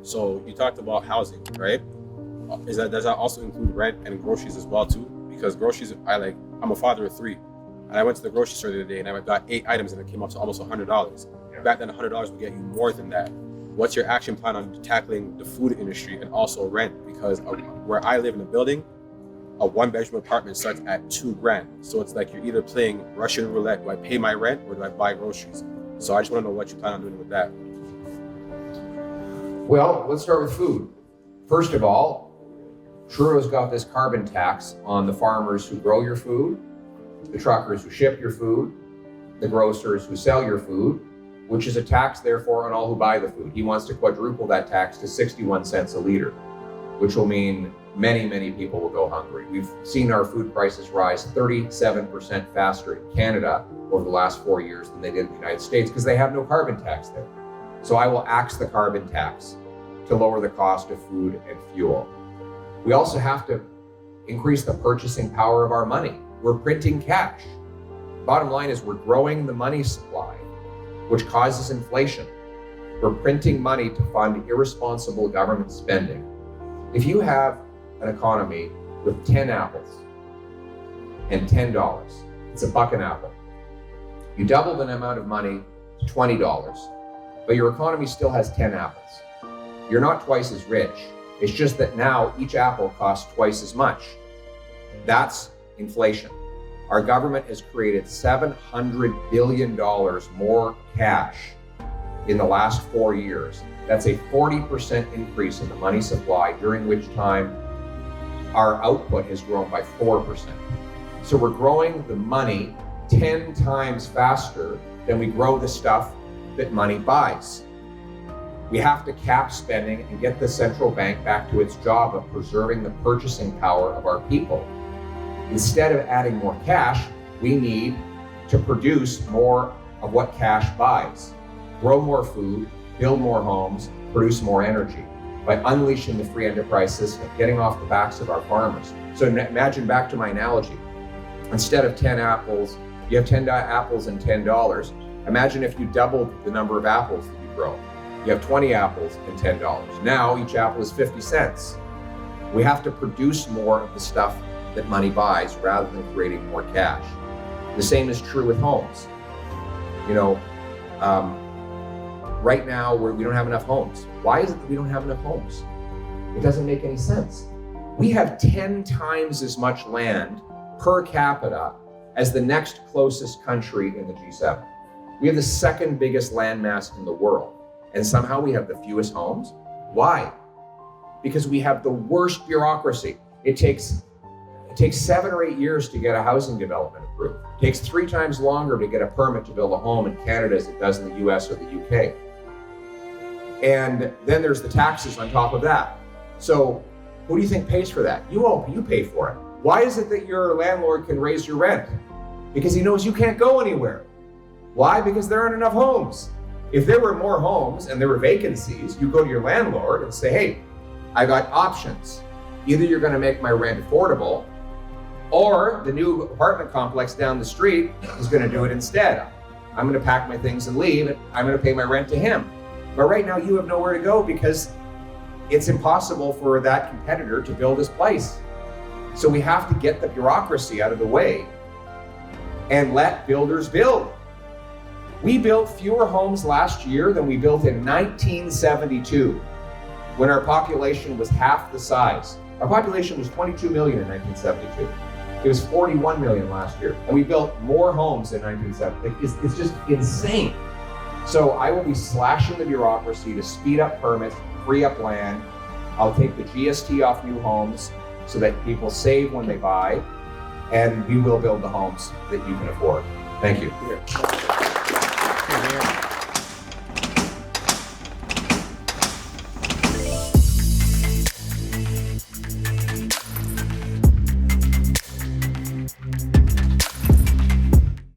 So you talked about housing, right? Does that also include rent and groceries as well too? Because groceries, I'm a father of 3, and I went to the grocery store the other day and I got 8 items and it came up to almost $100. Yeah. Back then, $100 would get you more than that. What's your action plan on tackling the food industry and also rent? Because where I live in a building, a 1-bedroom apartment starts at $2,000. So it's like you're either playing Russian roulette. Do I pay my rent or do I buy groceries? So I just want to know what you plan on doing with that. Well, let's start with food. First of all, Trudeau's got this carbon tax on the farmers who grow your food, the truckers who ship your food, the grocers who sell your food, which is a tax, therefore, on all who buy the food. He wants to quadruple that tax to 61 cents a liter, which will mean many, many people will go hungry. We've seen our food prices rise 37% faster in Canada over the last 4 years than they did in the United States because they have no carbon tax there. So I will axe the carbon tax to lower the cost of food and fuel. We also have to increase the purchasing power of our money. We're printing cash. Bottom line is we're growing the money supply, which causes inflation. We're printing money to fund irresponsible government spending. If you have an economy with 10 apples and $10, it's $1 an apple. You double the amount of money to $20, but your economy still has 10 apples. You're not twice as rich. It's just that now each apple costs twice as much. That's inflation. Our government has created $700 billion more cash in the last 4 years. That's a 40% increase in the money supply, during which time our output has grown by 4%. So we're growing the money 10 times faster than we grow the stuff that money buys. We have to cap spending and get the central bank back to its job of preserving the purchasing power of our people. Instead of adding more cash, we need to produce more of what cash buys. Grow more food, build more homes, produce more energy by unleashing the free enterprise system, getting off the backs of our farmers. So imagine, back to my analogy, instead of 10 apples, you have 10 apples and $10. Imagine if you doubled the number of apples that you grow. You have 20 apples and $10. Now each apple is 50 cents. We have to produce more of the stuff that money buys rather than creating more cash. The same is true with homes. Right now we don't have enough homes. Why is it that we don't have enough homes? It doesn't make any sense. We have 10 times as much land per capita as the next closest country in the G7. We have the second biggest landmass in the world, and somehow we have the fewest homes. Why? Because we have the worst bureaucracy. It takes 7 or 8 years to get a housing development approved. It takes 3 times longer to get a permit to build a home in Canada as it does in the US or the UK. And then there's the taxes on top of that. So who do you think pays for that? You pay for it. Why is it that your landlord can raise your rent? Because he knows you can't go anywhere. Why? Because there aren't enough homes. If there were more homes and there were vacancies, you go to your landlord and say, hey, I got options. Either you're going to make my rent affordable, or the new apartment complex down the street is going to do it instead. I'm going to pack my things and leave, and I'm going to pay my rent to him. But right now you have nowhere to go because it's impossible for that competitor to build his place. So we have to get the bureaucracy out of the way and let builders build. We built fewer homes last year than we built in 1972, when our population was half the size. Our population was 22 million in 1972. It was 41 million last year. And we built more homes in 1970. It's just insane. So I will be slashing the bureaucracy to speed up permits, free up land. I'll take the GST off new homes so that people save when they buy, and we will build the homes that you can afford. Thank you. Here.